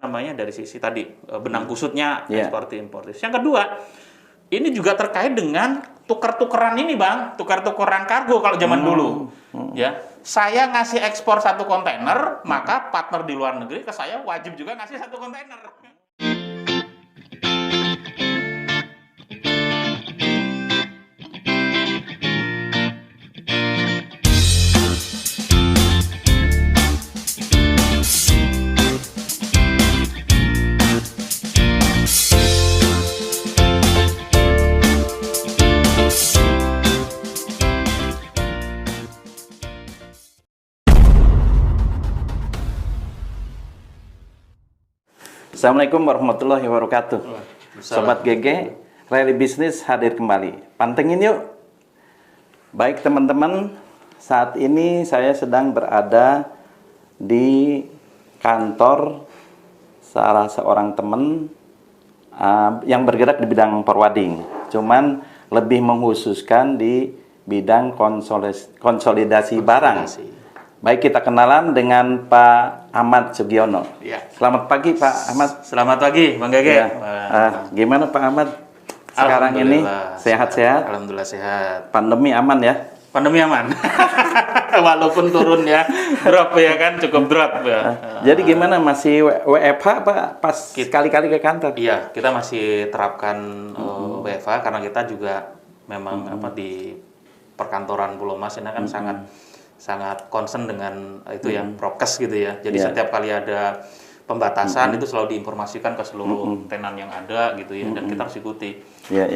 namanya dari sisi tadi benang kusutnya eksportir importir. Yang kedua, ini juga terkait dengan tukar-tukeran ini, Bang, tukar-tukeran kargo kalau zaman dulu. Ya, saya ngasih ekspor 1 kontainer, maka partner di luar negeri ke saya wajib juga ngasih 1 kontainer. Assalamualaikum warahmatullahi wabarakatuh. Sobat GG, Rally Bisnis hadir kembali. Pantengin yuk. Baik teman-teman, saat ini saya sedang berada di kantor salah seorang teman yang bergerak di bidang forwarding. Cuman lebih mengkhususkan di bidang konsolidasi barang. Baik, kita kenalan dengan Pak Ahmad Sugiono. Ya. Selamat pagi Pak Ahmad. Selamat pagi Bang Gege. Ya. Gimana Pak Ahmad sekarang ini? Sehat-sehat? Alhamdulillah sehat. Pandemi aman ya? Pandemi aman. Walaupun turun ya, drop ya kan, cukup drop ya. Jadi gimana, masih WFH Pak pas sekali-kali ke kantor? Iya, kita masih terapkan WFH karena kita juga memang di perkantoran Pulau Mas ini kan sangat concern dengan itu ya, prokes gitu ya. Jadi setiap kali ada pembatasan itu selalu diinformasikan ke seluruh tenan yang ada gitu ya, dan kita harus ikuti.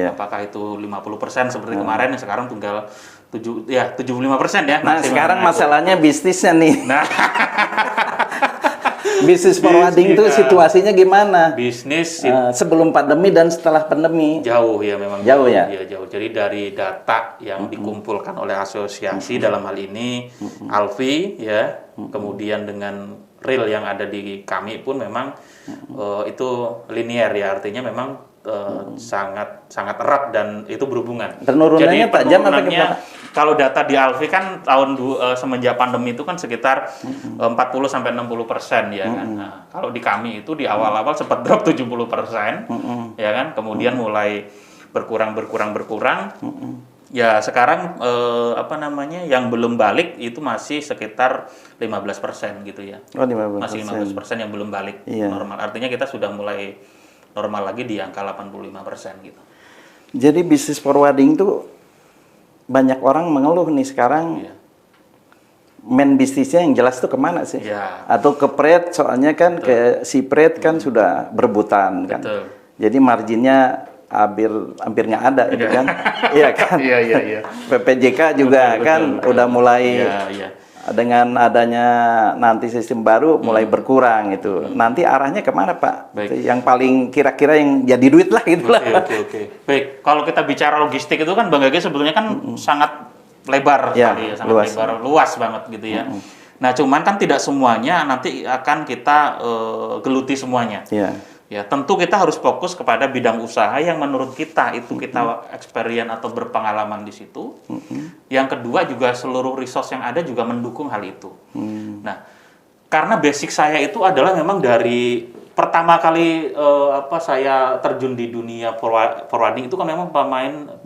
Apakah itu 50% seperti kemarin, sekarang tinggal 75% ya. Nah, sekarang masalahnya bisnisnya nih. Nah, bisnis forwarding itu situasinya gimana? Bisnis sebelum pandemi dan setelah pandemi? Jauh ya, memang jauh ya. Iya, jauh. Jadi dari data yang dikumpulkan oleh asosiasi dalam hal ini Alfi ya, kemudian dengan real yang ada di kami pun memang itu linear ya, artinya memang sangat erat dan itu berhubungan. Penurunannya tajam atau gimana? Kalau data di Alfi kan semenjak pandemi itu kan sekitar 40-60% ya kan. Nah, kalau di kami itu di awal-awal sempat drop 70% ya kan. Kemudian mulai berkurang. Ya sekarang yang belum balik itu masih sekitar 15% gitu ya. Oh, 15%. Masih 15% yang belum balik normal. Artinya kita sudah mulai normal lagi di angka 85% gitu. Jadi bisnis forwarding itu banyak orang mengeluh nih sekarang, main bisnisnya yang jelas tuh kemana sih? Atau ke freight, soalnya kan ke si freight kan sudah berebutan kan. Jadi marginnya hampir nggak ada itu kan. Iya kan? Iya. PPJK juga kan udah mulai dengan adanya nanti sistem baru mulai berkurang itu. Nanti arahnya kemana Pak? Yang paling kira-kira yang jadi duit lah gitu lah. Oke. Baik, kalau kita bicara logistik itu kan Bang Gage sebetulnya kan sangat lebar sekali ya, sangat luas banget gitu ya. Nah, cuman kan tidak semuanya nanti akan kita geluti semuanya. Ya, tentu kita harus fokus kepada bidang usaha yang menurut kita itu kita experience atau berpengalaman di situ. Yang kedua juga seluruh resource yang ada juga mendukung hal itu. Nah, karena basic saya itu adalah memang dari pertama kali saya terjun di dunia forwarding itu kan memang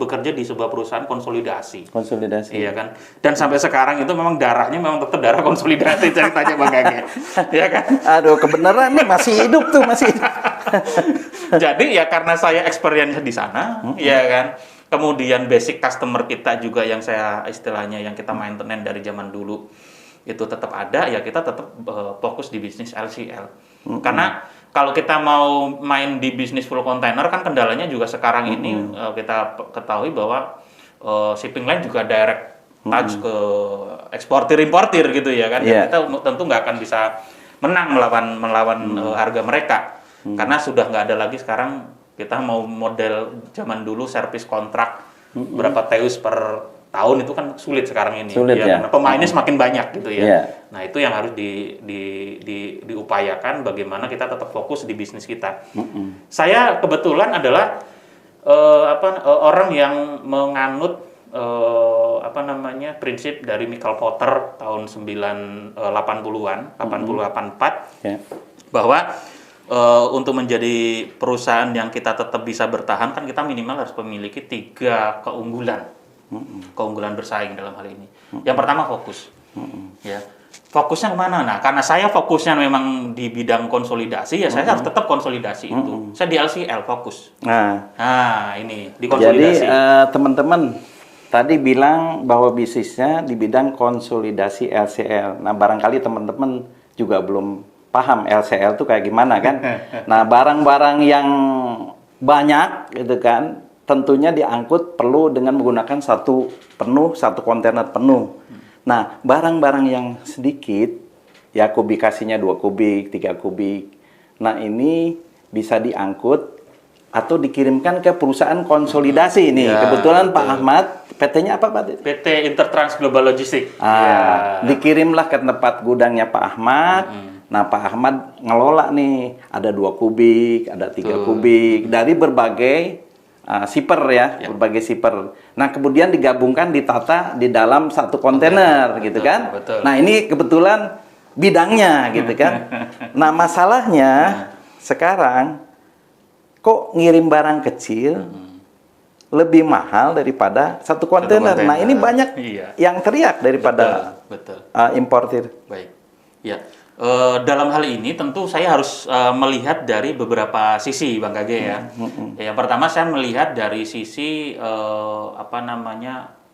bekerja di sebuah perusahaan konsolidasi. Iya kan. Dan sampai sekarang itu memang darahnya memang tetap darah konsolidasi ceritanya Bang Gage. Iya kan? Aduh, kebenaran nih masih hidup tuh, masih hidup. Jadi ya karena saya experience di sana, ya kan. Kemudian basic customer kita juga yang saya istilahnya yang kita maintenance dari zaman dulu itu tetap ada, ya kita tetap fokus di bisnis LCL. Karena kalau kita mau main di bisnis full container kan kendalanya juga sekarang ini kita ketahui bahwa shipping line juga direct touch ke eksportir importir gitu ya kan. Ya, kita tentu nggak akan bisa menang melawan harga mereka. Karena sudah nggak ada lagi sekarang kita mau model zaman dulu servis kontrak berapa teus per tahun itu kan sulit sekarang ini. Karena pemainnya semakin banyak gitu ya. Nah, itu yang harus diupayakan bagaimana kita tetap fokus di bisnis kita. Saya kebetulan adalah orang yang menganut prinsip dari Michael Porter tahun 80-an, 84 bahwa untuk menjadi perusahaan yang kita tetap bisa bertahan kan kita minimal harus memiliki 3 keunggulan bersaing dalam hal ini. Yang pertama fokus, ya fokusnya kemana? Nah karena saya fokusnya memang di bidang konsolidasi ya saya harus tetap konsolidasi itu. Saya di LCL fokus. Nah ini di konsolidasi. Jadi teman-teman tadi bilang bahwa bisnisnya di bidang konsolidasi LCL. Nah barangkali teman-teman juga belum paham LCL itu kayak gimana kan. Nah barang-barang yang banyak gitu kan tentunya diangkut perlu dengan menggunakan satu kontainer penuh. Nah barang-barang yang sedikit ya kubikasinya 2 kubik 3 kubik, nah ini bisa diangkut atau dikirimkan ke perusahaan konsolidasi nih. Kebetulan betul. Pak Ahmad PT-nya apa Pak? PT Intertrans Global Logistics. Dikirimlah ke tempat gudangnya Pak Ahmad. Nah, Pak Ahmad ngelola nih, ada 2 kubik, ada 3 kubik, dari berbagai shipper ya, berbagai shipper. Nah, kemudian digabungkan, ditata di dalam satu kontainer, gitu kan? Betul. Nah, ini kebetulan bidangnya, gitu kan? Nah, masalahnya sekarang, kok ngirim barang kecil lebih mahal daripada satu kontainer. Nah, ini banyak yang teriak daripada importir. Baik, ya. Dalam hal ini tentu saya harus melihat dari beberapa sisi, Bang Kage ya. Yang pertama saya melihat dari sisi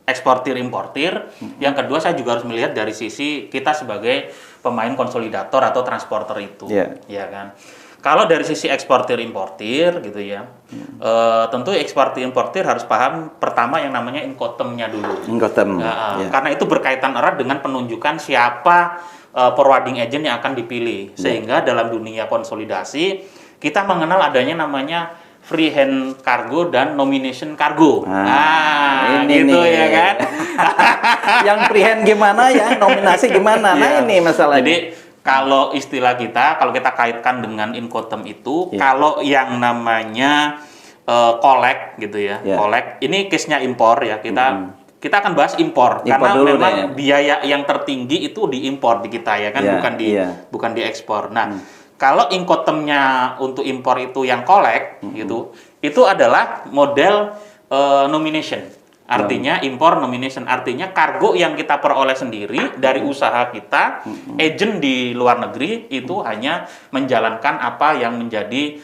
eksportir importir. Yang kedua saya juga harus melihat dari sisi kita sebagai pemain konsolidator atau transporter itu, ya kan. Kalau dari sisi eksportir importir gitu ya, tentu eksportir importir harus paham pertama yang namanya Incoterm-nya dulu. Karena itu berkaitan erat dengan penunjukan siapa forwarding agent yang akan dipilih, sehingga dalam dunia konsolidasi kita mengenal adanya namanya free hand cargo dan nomination cargo. Ini gitu nih. Ya kan. Yang free hand gimana ya, nominasi gimana? Nah ini masalahnya. Jadi kalau istilah kita, kalau kita kaitkan dengan Incoterm itu, kalau yang namanya collect gitu ya, collect ini case-nya impor ya, kita akan bahas impor karena memang biaya yang tertinggi itu diimpor di kita ya kan, bukan diekspor. Nah, kalau Incoterm-nya untuk impor itu yang collect gitu, itu adalah model nomination. Artinya impor nomination, artinya kargo yang kita peroleh sendiri dari usaha kita, agent di luar negeri itu hanya menjalankan apa yang menjadi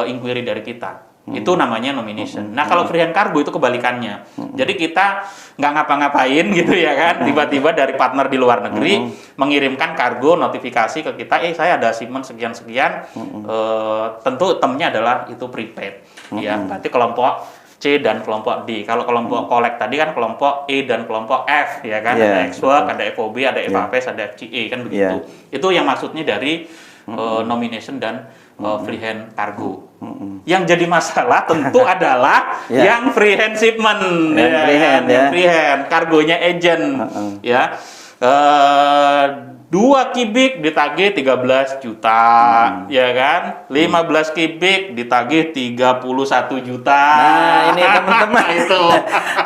inquiry dari kita. Itu namanya nomination. Nah, kalau free hand cargo itu kebalikannya. Jadi kita nggak ngapa-ngapain gitu ya kan, tiba-tiba dari partner di luar negeri mengirimkan kargo notifikasi ke kita, saya ada shipment sekian-sekian, tentu itemnya adalah itu prepaid. Ya, berarti kelompok C dan kelompok D. Kalau kelompok collect tadi kan kelompok E dan kelompok F ya kan, ada X-Work, ada FOB, ada FAPS, ada FCA kan begitu. Itu yang maksudnya dari nomination dan free hand cargo. Yang jadi masalah tentu adalah yang free hand shipment, yang free hand, kargonya agent, ya. 2 kubik ditagih 13 juta, ya kan? 15 kubik ditagih 31 juta. Nah, ini teman-teman itu.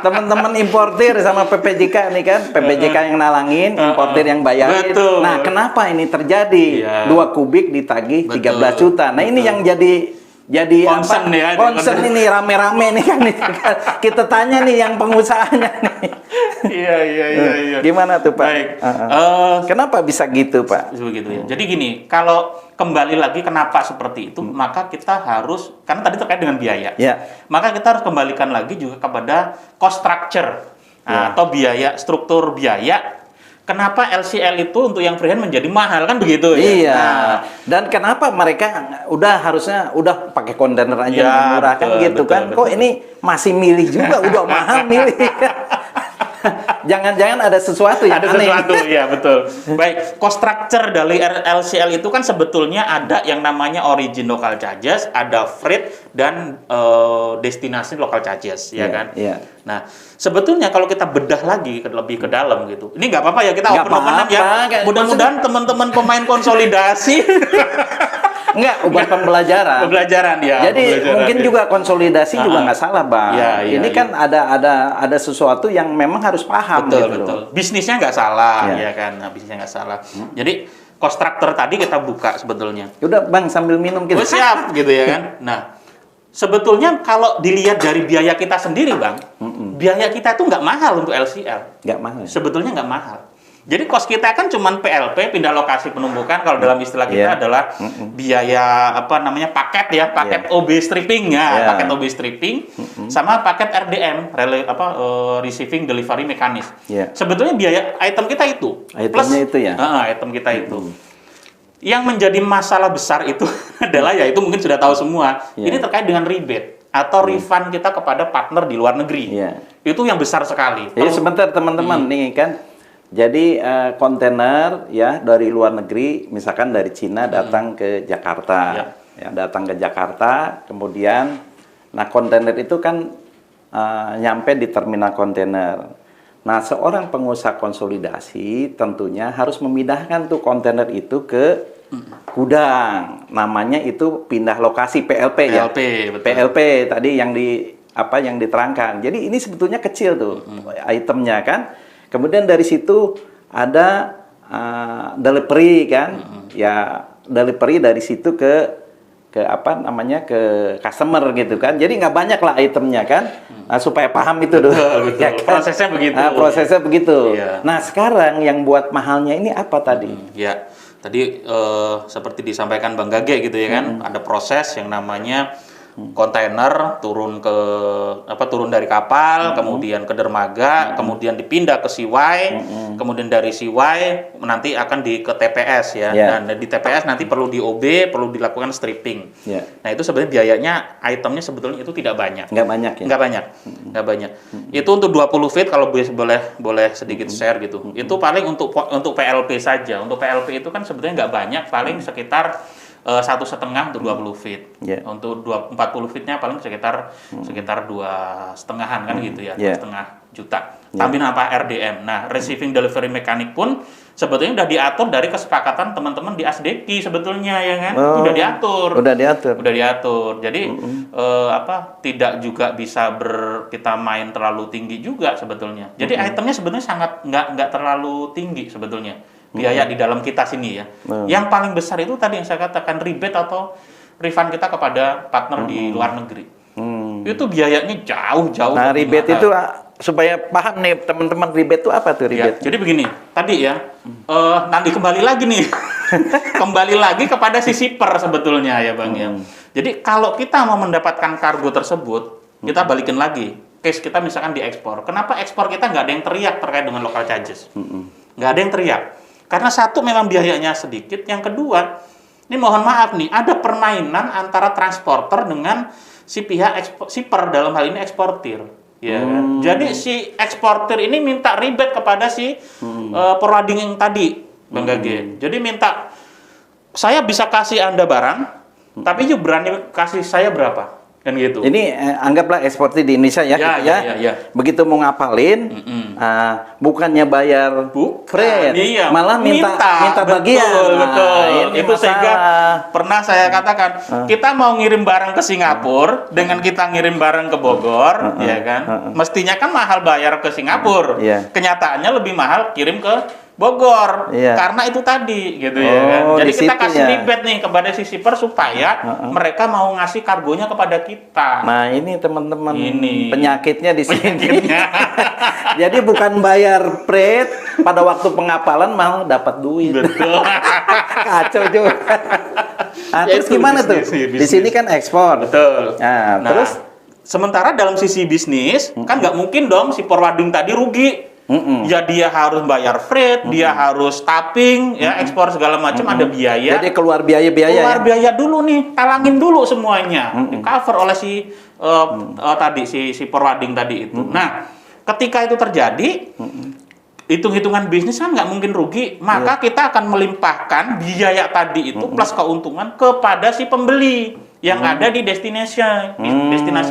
Teman-teman importir sama PPJK nih kan, PPJK yang nalangin, importir yang bayarin. Betul. Nah, kenapa ini terjadi? 2 kubik ditagih 13 juta. Nah, ini yang jadi concern ya, concern ini rame-rame nih kan. Kita tanya nih yang pengusahanya nih. Iya. Gimana tuh Pak? Baik. Kenapa bisa gitu Pak? Begitu ya. Jadi gini, kalau kembali lagi kenapa seperti itu, maka kita harus, karena tadi terkait dengan biaya, maka kita harus kembalikan lagi juga kepada cost structure atau biaya, struktur biaya. Kenapa LCL itu untuk yang freehand menjadi mahal kan begitu ya? Iya. Dan kenapa mereka harusnya udah pakai kontainer aja lebih murah kan gitu kan? Kok ini masih milih juga udah mahal milih? Jangan-jangan ada sesuatu yang aneh. Ada sesuatu, ya betul. Baik, cost structure dari LCL itu kan sebetulnya ada yang namanya origin local charges, ada freight dan destinasi local charges, ya kan? Nah, sebetulnya kalau kita bedah lagi lebih ke dalam gitu, ini nggak apa-apa ya kita open-openan ya. Mudah-mudahan teman-teman pemain konsolidasi Enggak, pembelajaran. Pembelajaran ya. Jadi mungkin juga konsolidasi juga nggak salah, Bang. Ini kan ada sesuatu yang memang harus paham. Betul. Bisnisnya nggak salah, ya kan? Nah, bisnisnya nggak salah. Jadi cost structure tadi kita buka sebetulnya. Udah Bang sambil minum Oh, siap gitu ya kan. Nah, sebetulnya kalau dilihat dari biaya kita sendiri Bang, biaya kita itu nggak mahal untuk LCL. Nggak mahal. Sebetulnya nggak mahal. Jadi cost kita kan cuma PLP, pindah lokasi penumbukan, kalau dalam istilah kita adalah biaya apa namanya paket ya, paket OB stripping ya, paket OB stripping sama paket RDM, receiving delivery mekanis. Sebetulnya biaya item kita itu. Itemnya itu ya. Item kita itu. Yang menjadi masalah besar itu adalah ya itu mungkin sudah tahu semua. Ini terkait dengan rebate atau refund kita kepada partner di luar negeri. Itu yang besar sekali. Jadi sebentar teman-teman nih kan. Jadi kontainer ya dari luar negeri, misalkan dari Cina datang ke Jakarta, datang ke Jakarta, kemudian, nah kontainer itu kan nyampe di terminal kontainer. Nah seorang pengusaha konsolidasi tentunya harus memindahkan tuh kontainer itu ke gudang, namanya itu pindah lokasi PLP ya. Betul. PLP tadi yang yang diterangkan. Jadi ini sebetulnya kecil tuh itemnya kan. Kemudian dari situ ada delivery kan, ya delivery dari situ ke customer gitu kan. Jadi nggak banyak lah itemnya kan, supaya paham itu dulu. Betul. Ya, kan? Prosesnya begitu. Prosesnya begitu. Nah sekarang yang buat mahalnya ini apa tadi? Ya, tadi seperti disampaikan Bang Gage gitu ya kan, ada proses yang namanya kontainer turun dari kapal, kemudian ke dermaga, kemudian dipindah ke Seaway, kemudian dari Seaway nanti akan ke TPS ya, dan di TPS nanti perlu di OB, perlu dilakukan stripping. Nah itu sebenarnya biayanya, itemnya sebetulnya itu tidak banyak. Nggak banyak ya? Nggak banyak. Itu untuk 20 feet kalau boleh sedikit share gitu. Itu paling untuk PLP saja. Untuk PLP itu kan sebetulnya nggak banyak, paling sekitar 1,5 untuk 20 feet. Untuk 40 feetnya paling sekitar 2,5-an kan gitu ya, 2,5 juta. Tambahin apa RDM. Nah, receiving delivery mekanik pun sebetulnya udah diatur dari kesepakatan teman-teman di ASDEKI sebetulnya ya kan. Udah diatur. Jadi tidak juga bisa kita main terlalu tinggi juga sebetulnya. Jadi itemnya sebenarnya sangat nggak terlalu tinggi sebetulnya. Biaya di dalam kita sini ya. Yang paling besar itu tadi yang saya katakan rebate atau refund kita kepada partner di luar negeri. Itu biayanya jauh-jauh. Nah, rebate itu supaya paham nih teman-teman, rebate itu apa tuh rebate? Jadi begini, tadi ya, nanti kembali lagi nih. Kembali lagi kepada si shipper sebetulnya ya Bang ya. Jadi kalau kita mau mendapatkan kargo tersebut, kita balikin lagi. Case kita misalkan diekspor. Kenapa ekspor kita nggak ada yang teriak terkait dengan local charges? Nggak ada yang teriak. Karena satu memang biayanya sedikit, yang kedua, ini mohon maaf nih, ada permainan antara transporter dengan si pihak shipper, dalam hal ini eksportir. Ya kan? Jadi si eksportir ini minta rebate kepada si forwarding yang tadi, Bang Gage. Jadi minta, saya bisa kasih Anda barang, tapi you berani kasih saya berapa? Kan gitu. Ini anggaplah eksportir di Indonesia ya, ya. Begitu mau ngapalin, bukannya bayar freight, malah minta bagian. Betul. Itu sehingga pernah saya katakan, kita mau ngirim barang ke Singapura dengan kita ngirim barang ke Bogor, ya kan? Mestinya kan mahal bayar ke Singapura. Kenyataannya lebih mahal kirim ke Bogor, karena itu tadi gitu ya kan. Jadi kita kasih rebate nih kepada si shipper supaya mereka mau ngasih kargonya kepada kita. Nah ini teman-teman, penyakitnya di sini. Jadi bukan bayar freight pada waktu pengapalan, mau dapat duit. Betul. Kacau juga. Nah, terus gimana tuh? Di sini kan ekspor. Betul. Nah, terus sementara dalam sisi bisnis kan nggak mungkin dong si forwarding tadi rugi. Ya dia harus bayar freight, dia harus tapping, ya ekspor segala macam ada biaya. Jadi keluar biaya dulu nih, talangin dulu semuanya, di cover oleh si forwarding tadi itu. Nah, ketika itu terjadi, hitung-hitungan bisnis kan nggak mungkin rugi, maka kita akan melimpahkan biaya tadi itu plus keuntungan kepada si pembeli yang ada di destinasi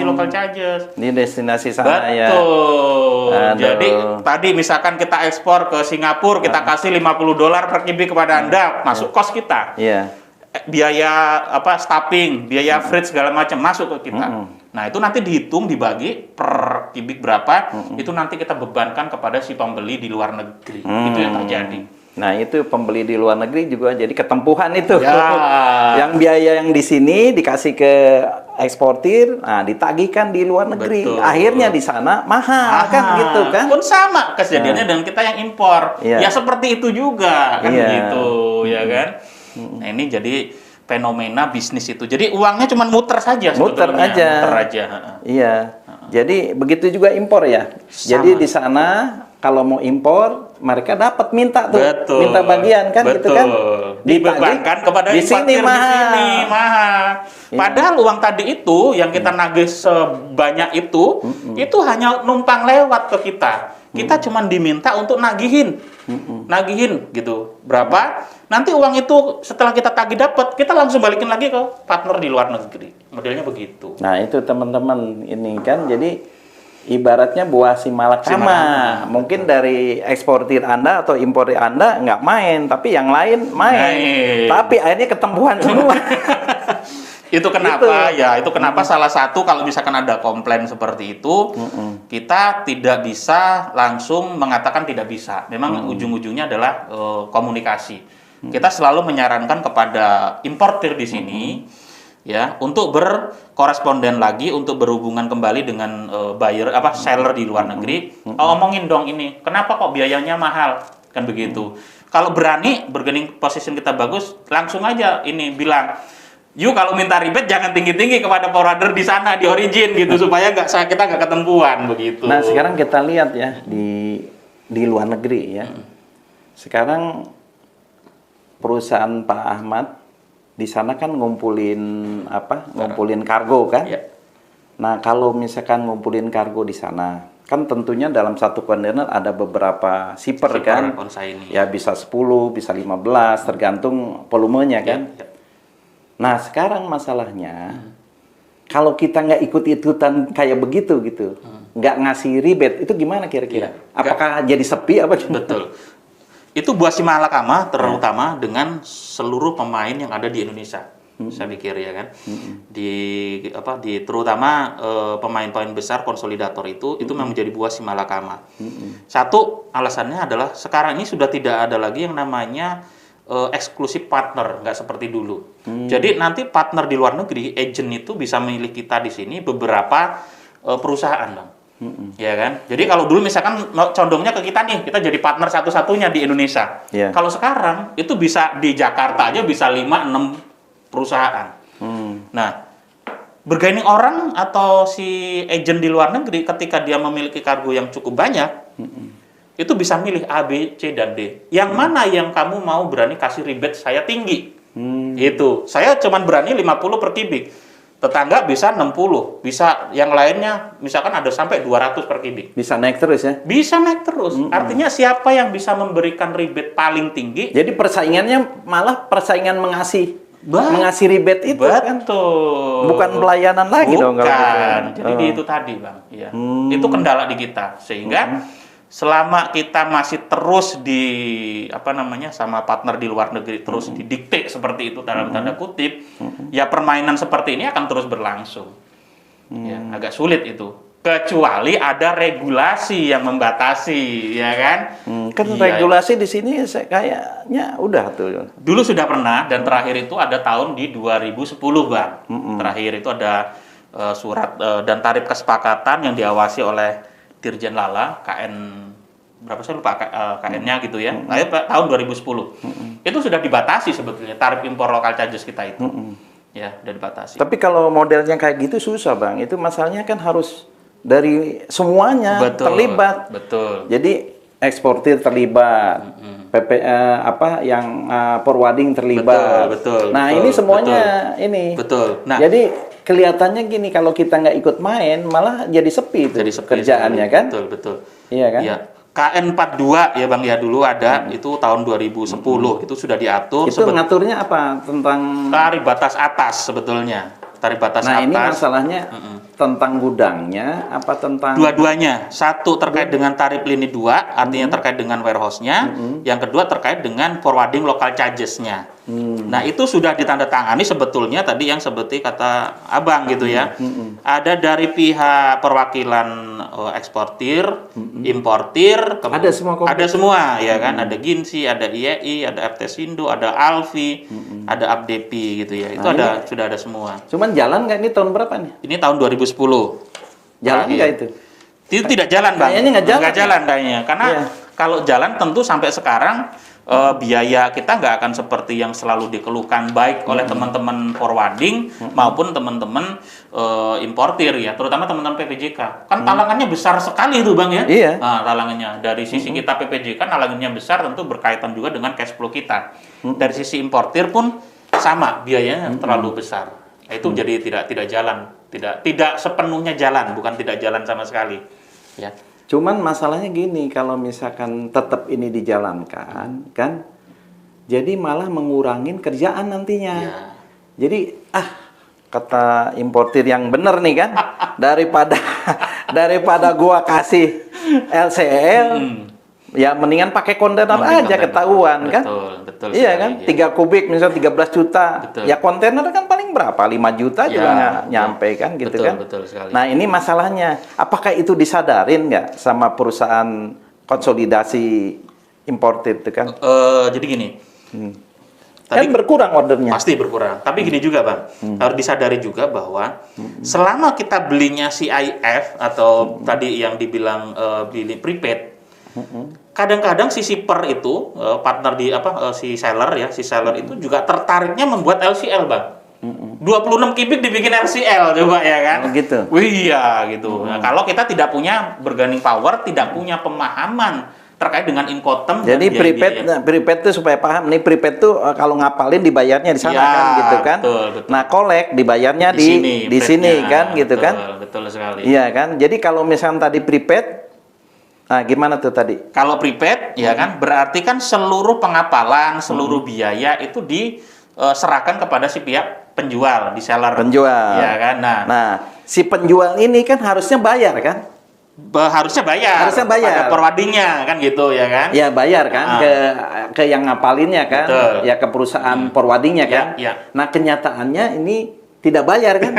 local charges. Di destinasi sana ya. Betul. Jadi tadi misalkan kita ekspor ke Singapura, kita kasih $50 per kubik kepada Anda, masuk kos kita. Biaya staffing, biaya freight segala macam masuk ke kita. Nah, itu nanti dihitung, dibagi per kubik berapa, itu nanti kita bebankan kepada si pembeli di luar negeri. Itu yang terjadi. Nah, itu pembeli di luar negeri juga jadi ketempuhan itu. Ya. Yang biaya yang di sini dikasih ke eksportir, nah ditagihkan di luar negeri. Betul. Akhirnya di sana mahal kan gitu kan. Pun sama kejadiannya dengan kita yang impor. Iya. Ya seperti itu juga kan Iya. gitu, ya kan. Nah, ini jadi fenomena bisnis itu. Jadi uangnya cuma muter saja Muter sebetulnya. aja. Muter aja. Iya. Jadi begitu juga impor ya. Jadi di sana kalau mau impor mereka dapat minta tuh, Betul. minta bagian kan gitu kan. Dibebankan kepada di sini importir di sini mahal. Padahal uang tadi itu yang kita nagih sebanyak itu hanya numpang lewat ke kita. Kita cuma diminta untuk nagihin gitu. Berapa? Nanti uang itu setelah kita tagih dapat, kita langsung balikin lagi ke partner di luar negeri. Modelnya begitu. Nah itu teman-teman ini kan jadi ibaratnya buah si malakama. Mungkin dari eksportir Anda atau importir Anda nggak main, tapi yang lain main. Tapi akhirnya ketempuhan semua. Itu kenapa itu kenapa salah satu kalau misalkan ada komplain seperti itu, kita tidak bisa langsung mengatakan tidak bisa. Memang ujung-ujungnya adalah komunikasi. Kita selalu menyarankan kepada importir di sini ya untuk berkoresponden lagi, untuk berhubungan kembali dengan seller di luar negeri. Omongin dong ini, kenapa kok biayanya mahal? Kan begitu. Kalau berani bargaining position kita bagus, langsung aja ini bilang, yuk kalau minta rebate jangan tinggi-tinggi kepada forwarder di sana di origin gitu supaya kita nggak ketempuan begitu. Nah sekarang kita lihat ya di luar negeri ya. Sekarang perusahaan Pak Ahmad di sana kan ngumpulin ngumpulin kargo kan. Ya. Nah kalau misalkan ngumpulin kargo di sana kan tentunya dalam satu kontainer ada beberapa shipper kan. Ya bisa 10, bisa 15 tergantung volumenya kan. Ya. Nah sekarang masalahnya kalau kita nggak ikut-ikutan kayak begitu gitu, nggak ngasih rebate itu gimana kira-kira? Apakah jadi sepi apa gimana? Betul. Itu buah si malakama terutama dengan seluruh pemain yang ada di Indonesia. Saya pikir ya kan. Terutama pemain-pemain besar konsolidator itu memang menjadi buah si malakama. Satu alasannya adalah sekarang ini sudah tidak ada lagi yang namanya eksklusif partner, nggak seperti dulu. Jadi nanti partner di luar negeri, agent itu bisa memilih kita di sini beberapa perusahaan, Bang. Ya kan? Jadi kalau dulu misalkan condongnya ke kita nih, kita jadi partner satu-satunya di Indonesia. Yeah. Kalau sekarang itu bisa di Jakarta aja bisa 5-6 perusahaan. Nah, bargaining orang atau si agent di luar negeri ketika dia memiliki kargo yang cukup banyak, itu bisa milih A, B, C, dan D. Yang mana yang kamu mau berani kasih rebate saya tinggi? Itu. Saya cuma berani 50 per kubik. Tetangga bisa 60, bisa yang lainnya misalkan ada sampai 200 per kubik. Bisa naik terus ya? Bisa naik terus. Artinya siapa yang bisa memberikan rebate paling tinggi? Jadi persaingannya malah persaingan mengasih rebate itu kan? Bukan pelayanan lagi dong kalau gitu. Jadi itu tadi, Bang. Ya. Itu kendala di kita. Sehingga selama kita masih terus sama partner di luar negeri terus didikte seperti itu dalam tanda kutip, ya permainan seperti ini akan terus berlangsung. Ya, agak sulit itu. Kecuali ada regulasi yang membatasi, ya kan? Regulasi di sini kayaknya udah tuh. Dulu sudah pernah dan terakhir itu ada tahun di 2010, Bang. Terakhir itu ada surat dan tarif kesepakatan yang diawasi oleh Dirjen Lala, KN berapa saya lupa KN-nya gitu ya. Tahun 2010. Itu sudah dibatasi sebetulnya tarif impor lokal charges kita itu. Ya, sudah dibatasi. Tapi kalau modelnya kayak gitu susah, Bang. Itu masalahnya kan harus dari semuanya terlibat. Betul. Jadi eksportir terlibat. Forwarding terlibat. Betul. Nah, ini semuanya ini. Betul. Nah, jadi kelihatannya gini, kalau kita nggak ikut main malah jadi sepi tuh kerjaannya kan? Betul. Iya kan? Ya. KN 42 ya Bang ya dulu ada itu tahun 2010 itu sudah diatur. Itu ngaturnya apa tentang tarif batas atas sebetulnya. Tarif batas atas. Nah, ini masalahnya tentang gudangnya apa tentang dua-duanya. Satu terkait dengan tarif lini 2, artinya terkait dengan warehouse-nya. Yang kedua terkait dengan forwarding local charges-nya. Nah, itu sudah ditandatangani sebetulnya tadi yang seperti kata Abang gitu ya. Ada dari pihak perwakilan eksportir, importir, ada semua ya kan. Ada Ginsi, ada IEI, ada FTSindo, ada Alfi, ada Abdepi gitu ya. Itu sudah ada semua. Cuman jalan nggak ini tahun berapa nih? Ini tahun 2010. Jalan nggak itu? Itu tidak jalan, Bang. Kayaknya nggak jalan kayaknya. Karena kalau jalan tentu sampai sekarang biaya kita nggak akan seperti yang selalu dikeluhkan baik oleh teman-teman forwarding maupun teman-teman importir ya, terutama teman-teman PPJK. Kan talangannya besar sekali itu, Bang ya. Iya. Nah, talangannya dari sisi kita PPJK talangannya besar, tentu berkaitan juga dengan cash flow kita. Dari sisi importir pun sama, biayanya terlalu besar. Nah, itu jadi tidak jalan, tidak sepenuhnya jalan, bukan tidak jalan sama sekali. Ya. Cuman masalahnya gini, kalau misalkan tetap ini dijalankan, kan, jadi malah mengurangin kerjaan nantinya. Ya. Jadi, kata importir yang bener nih kan, daripada gua kasih LCL, ya mendingan pakai kontainer aja ketahuan kan. Betul iya sekali, kan, 3 kubik misalnya 13 juta. Betul. Ya kontainer kan paling berapa? 5 juta juga nggak nyampe kan gitu kan. Betul sekali. Nah, ini masalahnya, apakah itu disadarin nggak sama perusahaan konsolidasi importir itu kan? Jadi gini. Kan berkurang ordernya. Pasti berkurang. Tapi gini juga, Bang. Harus disadari juga bahwa selama kita belinya CIF atau tadi yang dibilang beli prepaid, kadang-kadang si shipper itu partner di si seller itu juga tertariknya membuat LCL, Bang. 26 kubik dibikin LCL coba ya kan. Gitu. Wih, iya gitu. Nah, kalau kita tidak punya bargaining power, tidak punya pemahaman terkait dengan Incoterm. Jadi prepaid itu supaya paham nih, prepaid tuh kalau ngapalin dibayarnya di sana kan gitu kan. Betul. Nah, collect dibayarnya di sini kan gitu kan. Betul sekali. Iya kan. Jadi kalau misalnya tadi prepaid, nah gimana tuh tadi? Kalau prepaid ya kan berarti kan seluruh pengapalan, seluruh biaya itu diserahkan kepada si pihak penjual, di seller. Penjual. Ya kan. Nah, si penjual ini kan harusnya bayar kan? Harusnya bayar pada forwardingnya kan gitu ya kan. Ya bayar kan ke yang ngapalinnya kan. Betul. Ya ke perusahaan forwardingnya kan. Ya. Nah, kenyataannya ini tidak bayar kan.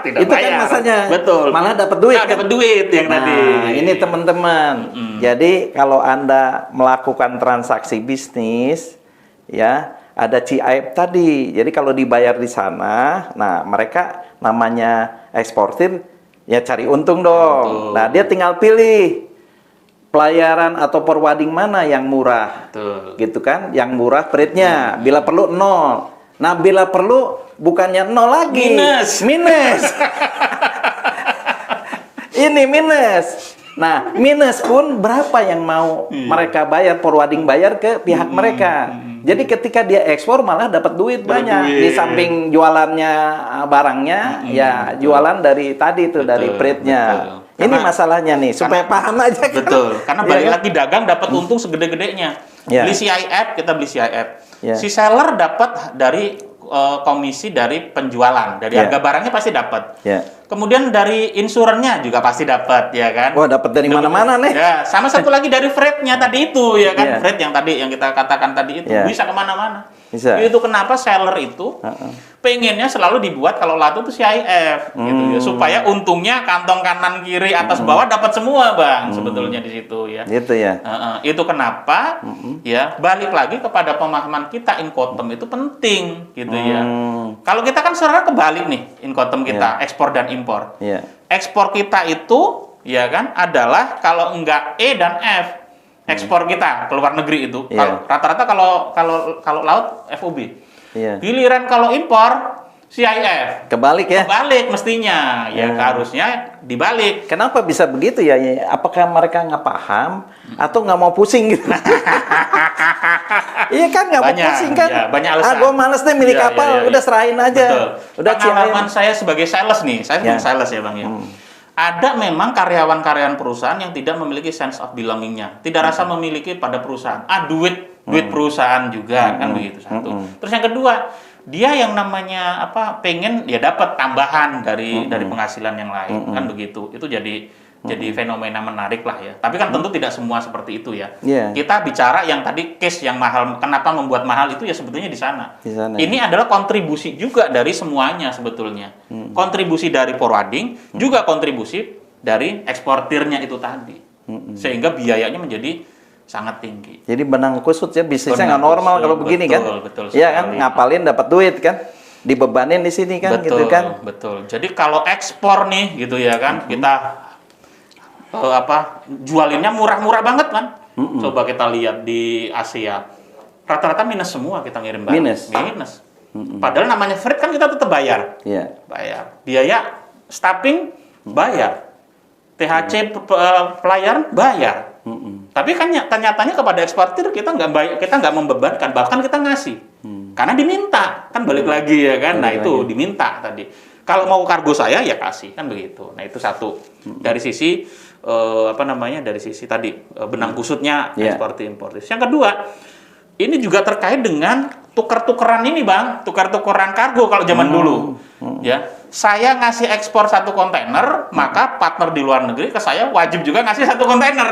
Tidak itu bayar. Kan masanya. Betul. Malah dapat duit kan. Dapat duit yang tadi. Ini teman-teman. Jadi kalau Anda melakukan transaksi bisnis ya, ada CIF tadi. Jadi kalau dibayar di sana, nah mereka namanya eksportir ya cari untung dong. Nah, dia tinggal pilih pelayaran atau forwarding mana yang murah. Gitu kan? Yang murah rate-nya. Bila perlu 0. Nah, bila perlu bukannya 0 lagi. Minus. Ini minus. Nah, minus pun berapa yang mau mereka bayar, forwarding bayar ke pihak mereka. Jadi ketika dia ekspor malah dapat duit banyak. Di samping jualannya barangnya, ya jualan dari tadi itu, dari freight-nya. Ini masalahnya nih, supaya paham aja. Betul, karena balik lagi dagang dapat untung segede-gedenya. Beli CIF, kita beli CIF. Si seller dapat dari komisi dari penjualan, dari harga barangnya pasti dapat. Kemudian dari insurannya juga pasti dapat, ya kan? Wah, dapat dari mana-mana nih. Ya, sama satu lagi dari freight-nya tadi itu, ya kan? Freight yang tadi yang kita katakan tadi itu bisa kemana-mana. Itu kenapa seller itu pengennya selalu dibuat kalau lato itu CIF, gitu ya, supaya untungnya kantong kanan kiri atas bawah dapat semua, Bang. Sebetulnya di situ ya. Gitu ya. Itu kenapa ya balik lagi kepada pemahaman kita Incoterm itu penting, gitu ya. Kalau kita kan sebenarnya kebalik nih Incoterm kita, ekspor dan impor. Ekspor kita itu ya kan adalah kalau enggak E dan F. Ekspor kita ke luar negeri itu rata-rata kalau laut FOB. Giliran kalau impor CIF. Kebalik ya? Kebalik mestinya. Ya harusnya dibalik. Kenapa bisa begitu ya? Apakah mereka nggak paham atau nggak mau pusing gitu? Iya kan, nggak mau pusing kan? Ya, banyak alasan. Gue males deh milih kapal, udah serahin aja. Betul. Udah pengalaman saya sebagai sales nih, saya bukan sales ya Bang ya. Ada memang karyawan-karyawan perusahaan yang tidak memiliki sense of belonging-nya, tidak rasa memiliki pada perusahaan. Duit perusahaan juga kan begitu satu. Terus yang kedua, dia yang namanya pengen ya dapat tambahan dari penghasilan yang lain kan begitu. Itu jadi jadi fenomena menarik lah ya. Tapi kan tentu tidak semua seperti itu ya. Yeah. Kita bicara yang tadi case yang mahal, kenapa membuat mahal itu ya sebetulnya di sana. Ini ya. adalah kontribusi juga dari semuanya sebetulnya. Kontribusi dari forwarding, juga kontribusi dari eksportirnya itu tadi. Sehingga biayanya menjadi sangat tinggi. Jadi benang kusut ya, bisnisnya nggak normal kalau begini kan. Betul Iya kan, ngapalin dapat duit kan. Dibebanin di sini kan, betul, gitu kan. Betul. Jadi kalau ekspor nih gitu ya kan, kita jualinnya murah-murah banget kan. Coba kita lihat di Asia, rata-rata minus semua kita ngirim barang. Minus. Padahal namanya freight kan kita tetap bayar. Iya. Bayar. Biaya staffing bayar. THC pelayaran bayar. Tapi kan nyatanya kepada eksportir kita nggak membebankan, bahkan kita ngasih. Karena diminta, kan balik lagi ya kan. Nah, itu diminta tadi. Kalau mau kargo saya ya kasih, kan begitu. Nah, itu satu. Dari sisi dari sisi tadi benang kusutnya eksportir importir. Yang kedua, ini juga terkait dengan tukar-tukeran ini, Bang. Tukar-tukeran kargo kalau zaman dulu. Ya. Saya ngasih ekspor 1 kontainer, maka partner di luar negeri ke saya wajib juga ngasih 1 kontainer.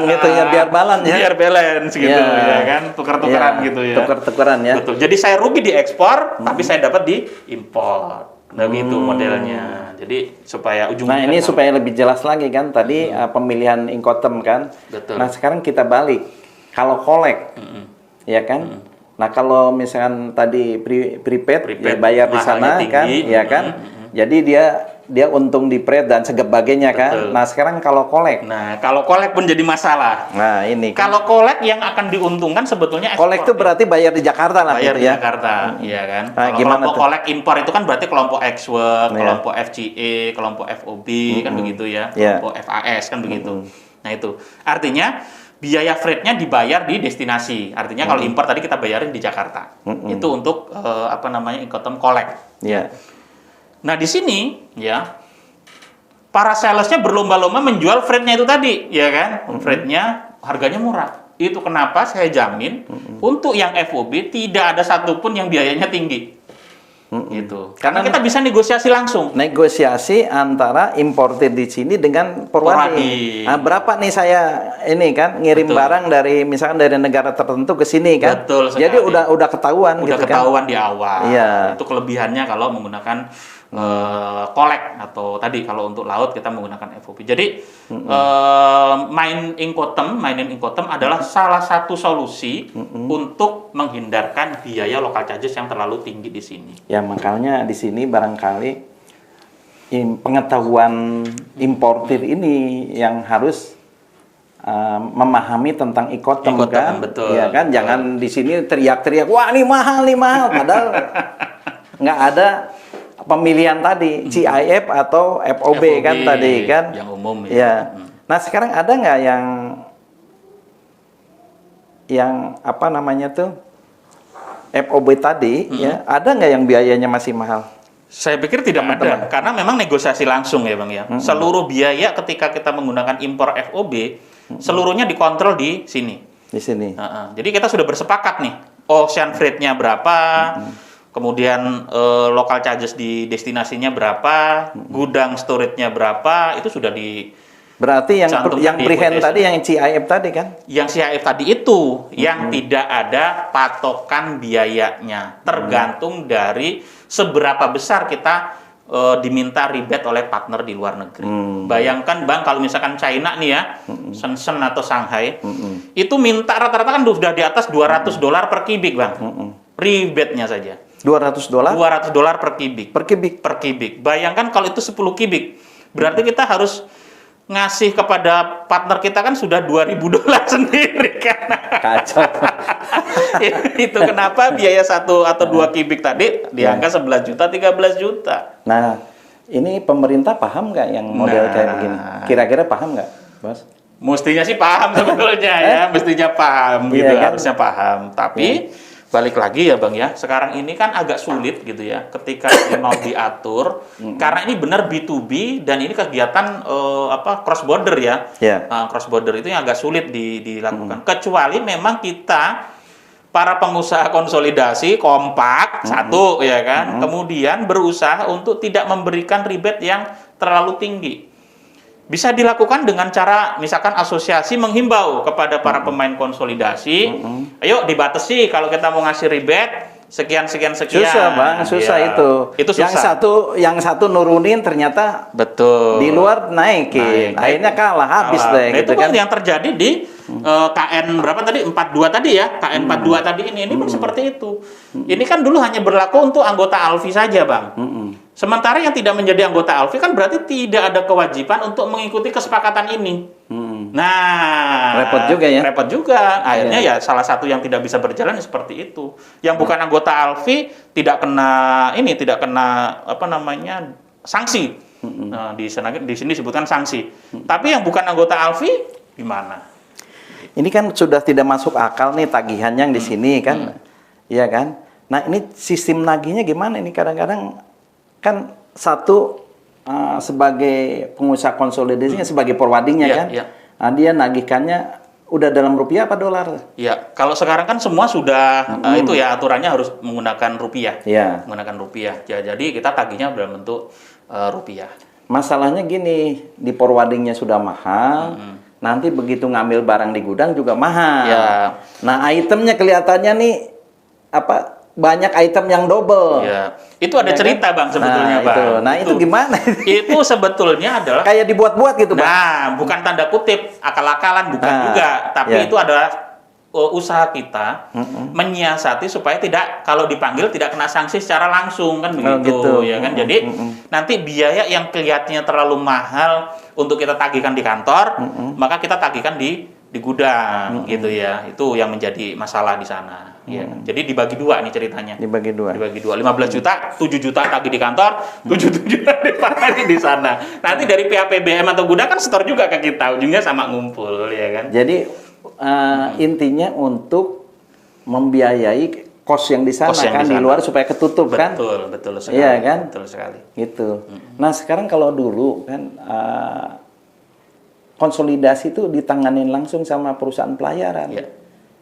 Gitu ya, biar balance ya. Biar balance gitu ya kan, tukar-tukeran gitu ya. Tukar-tukeran ya. Betul. Jadi saya rugi di ekspor, tapi saya dapat di impor. Nah, gitu modelnya. Jadi supaya ujungnya. Nah, ini supaya lebih jelas lagi kan tadi pemilihan Incoterm kan. Betul. Nah, sekarang kita balik. Kalau collect, ya kan? Nah, kalau misalkan tadi prepaid ya bayar di sana kan, ya kan? Jadi dia untung di prepaid dan sebagainya kan. Nah, sekarang kalau collect. Nah, kalau collect pun jadi masalah. Nah, ini kan. Kalau collect yang akan diuntungkan sebetulnya collect itu berarti bayar di Jakarta lah bayar gitu di ya. Jakarta, iya kan? Nah, kalau kelompok collect impor itu kan berarti kelompok X-Work, kelompok FCA, kelompok FOB kan begitu ya. Kelompok FAS kan begitu. Nah, itu. Artinya biaya freight-nya dibayar di destinasi. Artinya kalau impor tadi kita bayarin di Jakarta. Itu untuk Incoterm collect. Iya. Nah, di sini ya para sales-nya berlomba-lomba menjual freight-nya itu tadi, ya kan? Freight-nya harganya murah. Itu kenapa saya jamin untuk yang FOB tidak ada satupun yang biayanya tinggi. Gitu. Karena kita bisa negosiasi langsung. Negosiasi antara importer di sini dengan forwarding. Nah, berapa nih saya ini kan ngirim barang dari misalkan dari negara tertentu ke sini kan. Betul sekali. Jadi udah ketahuan udah gitu ketahuan kan? Di awal. Iya. Itu kelebihannya kalau menggunakan collect atau tadi kalau untuk laut kita menggunakan FOB. Jadi mining Incoterm adalah salah satu solusi untuk menghindarkan biaya local charges yang terlalu tinggi di sini. Ya, makanya di sini barangkali pengetahuan importir ini yang harus memahami tentang Incoterm kan. Betul. Ya kan, jangan di sini teriak-teriak, wah ini mahal, padahal nggak ada pemilihan tadi CIF atau FOB kan tadi kan yang umum ya. Nah, sekarang ada nggak yang apa namanya tuh FOB tadi ya, ada nggak yang biayanya masih mahal? Saya pikir tidak ada, karena memang negosiasi langsung ya Bang ya. Seluruh biaya ketika kita menggunakan impor FOB seluruhnya dikontrol di sini. Di sini. Jadi kita sudah bersepakat nih, ocean freight-nya berapa, kemudian local charges di destinasinya berapa, gudang storage-nya berapa, itu sudah di. Berarti yang prehend tadi, yang CIF tadi kan? Yang CIF tadi itu yang tidak ada patokan biayanya, tergantung dari seberapa besar kita diminta rebate oleh partner di luar negeri. Bayangkan Bang, kalau misalkan China nih ya, Shenzhen atau Shanghai, itu minta rata-rata kan sudah di atas $200 per kubik Bang, rebate-nya saja. $200? $200 per kubik. Per kubik. Bayangkan kalau itu 10 kubik, berarti kita harus ngasih kepada partner kita kan sudah $2.000 sendiri kan. Kacau. Itu kenapa biaya 1 atau 2 kubik tadi di angka 11 juta, 13 juta. Nah, ini pemerintah paham nggak yang model kayak begini? Kira-kira paham nggak, Bos? Mestinya sih paham sebetulnya ya, mestinya paham gitu, kan? Harusnya paham. Tapi balik lagi ya Bang ya, sekarang ini kan agak sulit gitu ya ketika ini mau diatur karena ini benar B2B dan ini kegiatan cross border ya. Cross border itu yang agak sulit dilakukan kecuali memang kita para pengusaha konsolidasi kompak satu ya kan, kemudian berusaha untuk tidak memberikan rebate yang terlalu tinggi. bisa dilakukan dengan cara misalkan asosiasi menghimbau kepada para pemain konsolidasi, ayo dibatasi kalau kita mau ngasih rebate sekian. Susah Bang, susah ya. Itu susah. Yang satu nurunin ternyata betul di luar naikin. Akhirnya kalah habis deh. Nah, gitu itu kan yang terjadi di KN berapa tadi? 42 tadi ya. KN 42 tadi ini pun seperti itu. Ini kan dulu hanya berlaku untuk anggota ALFI saja, Bang. Sementara yang tidak menjadi anggota ALFI kan berarti tidak ada kewajiban untuk mengikuti kesepakatan ini. Nah, repot juga ya. Repot juga. Akhirnya ya salah satu yang tidak bisa berjalan seperti itu. Yang bukan anggota ALFI tidak kena apa namanya? Sanksi. Nah, di sini disebutkan sanksi. Tapi yang bukan anggota ALFI gimana? Ini kan sudah tidak masuk akal nih tagihan yang di sini kan. Iya kan? Nah, ini sistem nagihnya gimana ini kadang-kadang kan satu sebagai pengusaha konsolidasinya sebagai forwardingnya kan. Nah, dia nagihkannya udah dalam rupiah apa dolar? Ya, kalau sekarang kan semua sudah itu ya aturannya harus menggunakan rupiah. Menggunakan rupiah. Ya, jadi kita tagihnya dalam bentuk rupiah. Masalahnya gini, di forwardingnya sudah mahal. Nanti begitu ngambil barang di gudang juga mahal. Nah, itemnya kelihatannya nih banyak item yang double. Itu ada cerita Bang sebetulnya Bang. Itu gimana? Itu sebetulnya adalah kayak dibuat-buat gitu Bang. Nah, bukan tanda kutip akal-akalan bukan juga, tapi itu adalah usaha kita menyiasati supaya tidak kalau dipanggil tidak kena sanksi secara langsung kan begitu ya kan. Jadi nanti biaya yang kelihatannya terlalu mahal untuk kita tagihkan di kantor, maka kita tagihkan di gudang gitu ya. Itu yang menjadi masalah di sana. Ya. Jadi dibagi dua nih ceritanya. Dibagi dua. 15 juta, 7 juta tagih di kantor, 7 juta dipakai di sana. Nanti dari pihak PBM atau gudang kan setor juga ke kita, ujungnya sama ngumpul ya kan. Jadi intinya untuk membiayai kos yang di sana kan di luar supaya ketutup kan. Betul sekali. Iya kan? Betul sekali. Gitu. Nah, sekarang kalau dulu kan konsolidasi itu ditanganin langsung sama perusahaan pelayaran.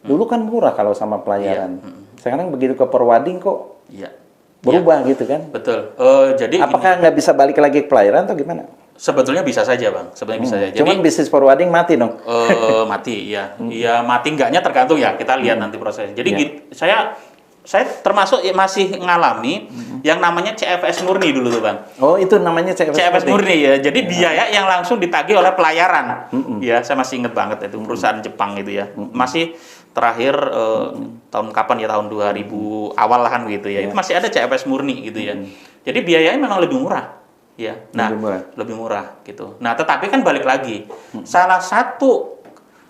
Dulu kan murah kalau sama pelayaran. Sekarang begitu ke forwarding kok berubah gitu kan? Betul. Jadi apakah nggak bisa balik lagi ke pelayaran atau gimana? Sebetulnya bisa saja Bang. Sebetulnya bisa saja. Cuman bisnis forwarding mati dong? Mati ya. Ya mati enggaknya tergantung ya. Kita lihat nanti prosesnya. Jadi saya termasuk masih ngalami yang namanya CFS murni dulu tuh Bang. Oh, itu namanya CFS murni ya. Jadi biaya yang langsung ditagih oleh pelayaran. Ya, saya masih ingat banget itu perusahaan Jepang itu ya. Masih terakhir tahun kapan ya, tahun 2000 awal lah kan gitu ya. Itu masih ada CFS murni gitu ya. Jadi biayanya memang lebih murah. Ya. Nah, lebih murah gitu. Nah, tetapi kan balik lagi. Salah satu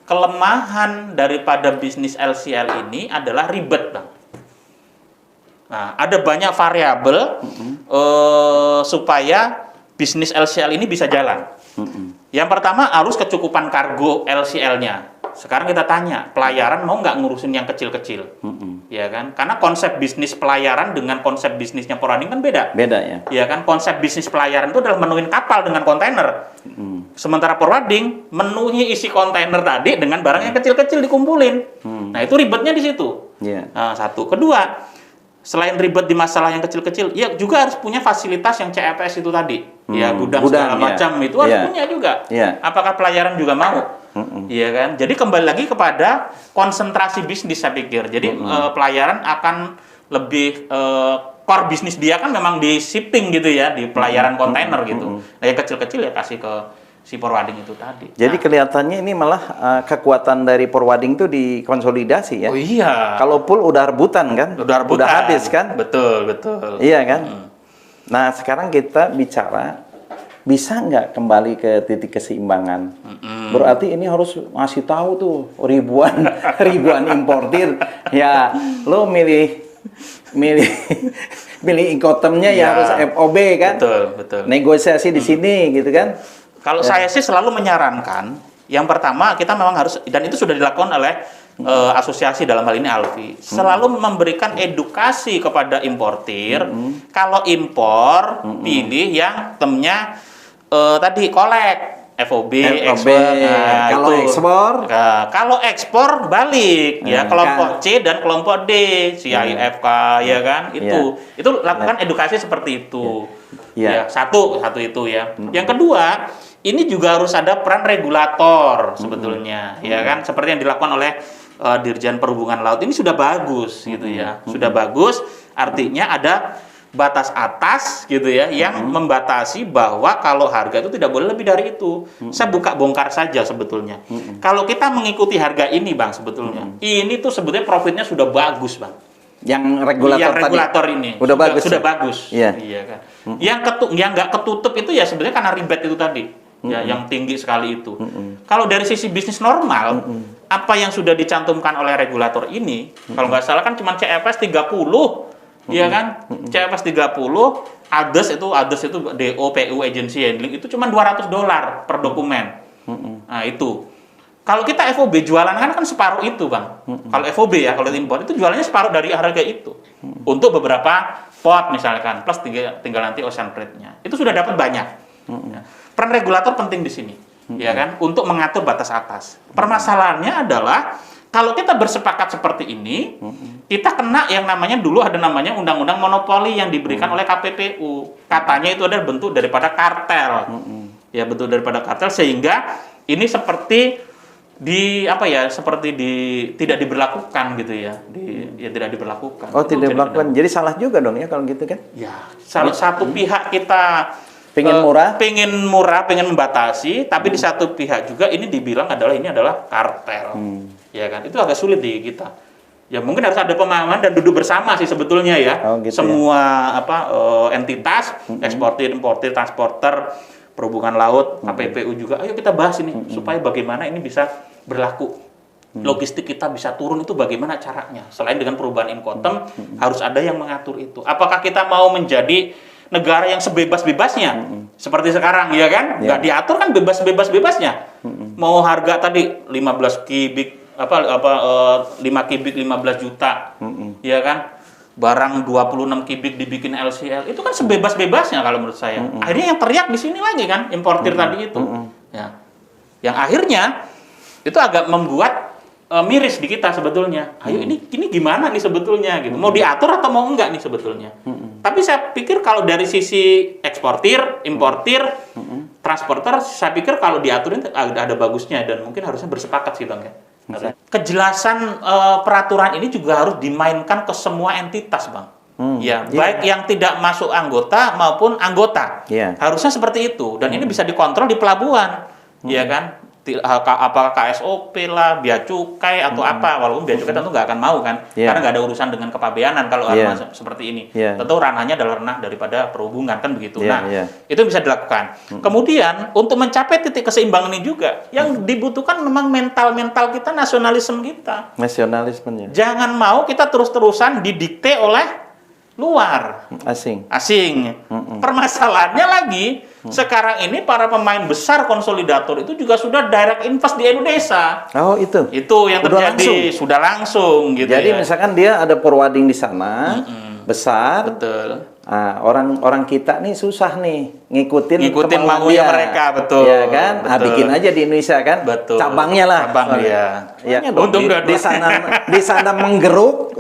kelemahan daripada bisnis LCL ini adalah ribet, Bang. Nah, ada banyak variabel supaya bisnis LCL ini bisa jalan. Yang pertama, harus kecukupan kargo LCL-nya. Sekarang kita tanya, pelayaran mau nggak ngurusin yang kecil-kecil? Ya kan? Karena konsep bisnis pelayaran dengan konsep bisnisnya forwarding kan beda. Beda ya. Ya kan? Konsep bisnis pelayaran itu adalah menuhin kapal dengan kontainer. Sementara forwarding menuhi isi kontainer tadi dengan barang yang kecil-kecil dikumpulin. Nah, itu ribetnya di situ. Nah, satu. Kedua, selain ribet di masalah yang kecil-kecil, ya juga harus punya fasilitas yang CFS itu tadi. Ya, gudang segala macam itu harus punya juga. Apakah pelayaran juga mau? Iya kan? Jadi kembali lagi kepada konsentrasi bisnis saya pikir. Jadi pelayaran akan lebih core bisnis dia kan memang di shipping gitu ya, di pelayaran kontainer gitu. Nah, yang kecil-kecil ya kasih ke si forwarding itu tadi. Jadi kelihatannya ini malah kekuatan dari forwarding itu dikonsolidasi ya. Oh iya. Kalau pool udah rebutan kan? Udah habis kan? Betul. Iya kan? Nah, sekarang kita bicara bisa nggak kembali ke titik keseimbangan? Berarti ini harus ngasih tahu tuh ribuan importir. Ya, lo milih incotermnya ya harus FOB kan? Betul. Negosiasi di sini gitu kan? Kalau saya sih selalu menyarankan, yang pertama kita memang harus, dan itu sudah dilakukan oleh asosiasi dalam hal ini ALFI, selalu memberikan edukasi kepada importir. Kalau impor, pilih yang itemnya tadi kolek. FOB, FOB. ekspor. Nah, Kalau itu. ekspor? Kalau ekspor balik ya kelompok C dan kelompok D, CIFK ya kan? Itu lakukan edukasi seperti itu. Ya, satu itu ya. Yang kedua, ini juga harus ada peran regulator sebetulnya, ya kan? Seperti yang dilakukan oleh Dirjen Perhubungan Laut ini sudah bagus gitu ya. Sudah bagus, artinya ada batas atas gitu ya yang membatasi bahwa kalau harga itu tidak boleh lebih dari itu. Saya buka bongkar saja sebetulnya. Kalau kita mengikuti harga ini Bang sebetulnya, ini tuh sebetulnya profitnya sudah bagus Bang. Yang regulator tadi, ini udah bagus. Sudah bagus. Iya. Iya kan. Yang nggak ketutup itu ya sebenarnya karena ribet itu tadi. Ya, yang tinggi sekali itu. Kalau dari sisi bisnis normal, apa yang sudah dicantumkan oleh regulator ini, kalau nggak salah kan cuma CFS 30. Iya kan? CFS 30, ADES itu DO, PU, agency handling itu cuma $200 per dokumen. Nah, itu. Kalau kita FOB jualan kan separuh itu, Bang. Kalau FOB ya, kalau impor itu jualannya separuh dari harga itu. Untuk beberapa pot misalkan, plus tinggal nanti ocean freight-nya. Itu sudah dapat banyak. Ya. Peran regulator penting di sini, ya kan? Untuk mengatur batas atas. Permasalahannya adalah kalau kita bersepakat seperti ini, kita kena yang namanya dulu ada namanya undang-undang monopoli yang diberikan oleh KPPU. Katanya itu adalah bentuk daripada kartel. Ya, bentuk daripada kartel sehingga ini seperti tidak diberlakukan gitu ya. Tidak diberlakukan. Oh, tidak diberlakukan. Jadi salah juga dong ya kalau gitu kan? Ya, salah satu pihak kita pengen murah, pengen membatasi, tapi di satu pihak juga ini dibilang ini adalah kartel. Ya kan, itu agak sulit di kita. Ya mungkin harus ada pemahaman dan duduk bersama sih sebetulnya ya. Gitu semua entitas, eksportir, importir, transporter, perhubungan laut, KPPU juga. Ayo kita bahas ini supaya bagaimana ini bisa berlaku. Logistik kita bisa turun itu bagaimana caranya? Selain dengan perubahan Incoterm, harus ada yang mengatur itu. Apakah kita mau menjadi negara yang sebebas-bebasnya seperti sekarang ya kan? Nggak diatur kan bebas-bebasnya. Mau harga tadi 15 kubik 5 kubik 15 juta, ya kan? Barang 26 kubik dibikin LCL, itu kan sebebas-bebasnya kalau menurut saya. Akhirnya yang teriak di sini lagi kan, importir tadi itu. Ya. Yang akhirnya itu agak membuat miris di kita sebetulnya. Ayo ini gimana nih sebetulnya gitu. Mau diatur atau mau enggak nih sebetulnya. Tapi saya pikir kalau dari sisi eksportir, importir, transporter, saya pikir kalau diaturin ada bagusnya dan mungkin harusnya bersepakat sih Bang ya. Kejelasan peraturan ini juga harus dimainkan ke semua entitas Bang. Baik yang tidak masuk anggota maupun anggota. Harusnya seperti itu dan ini bisa dikontrol di pelabuhan. Ya kan? Apakah KSOP lah, bea cukai atau apa, walaupun bea cukai tentu nggak akan mau kan, karena nggak ada urusan dengan kepabeanan kalau seperti ini. Tentu ranahnya adalah ranah daripada perhubungan kan begitu. Itu bisa dilakukan. Kemudian untuk mencapai titik keseimbangan ini juga, yang dibutuhkan memang mental kita, nasionalisme kita. Nasionalismenya. Jangan mau kita terus-terusan didikte oleh luar, asing. Permasalahannya lagi sekarang ini para pemain besar konsolidator itu juga sudah direct invest di Indonesia. Oh itu yang terjadi sudah langsung gitu. Jadi misalkan dia ada forwarding di sana besar. Betul. Nah, orang kita nih susah nih ngikutin maunya mereka, betul. Ya kan? Bikin aja di Indonesia kan? Betul. Cabangnya lah. Ya. Untung di sana menggeruk,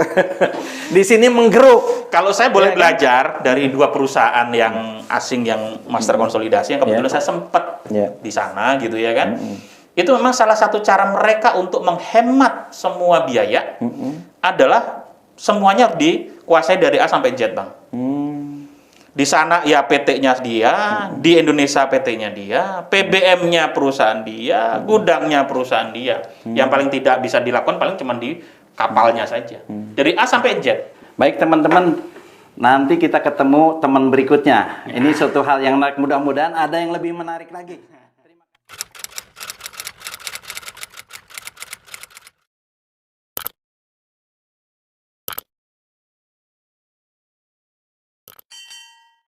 di sini menggeruk. Kalau saya boleh belajar dari dua perusahaan yang asing yang master konsolidasi yang kebetulan saya sempat di sana gitu ya kan. Itu memang salah satu cara mereka untuk menghemat semua biaya adalah semuanya dikuasai dari A sampai Z, Bang. Di sana ya PT-nya dia, di Indonesia PT-nya dia, PBM-nya perusahaan dia, gudangnya perusahaan dia. Yang paling tidak bisa dilakukan paling cuma di kapalnya saja. Dari A sampai Z. Baik teman-teman, nanti kita ketemu teman berikutnya. Ini suatu hal yang menarik, mudah-mudahan ada yang lebih menarik lagi.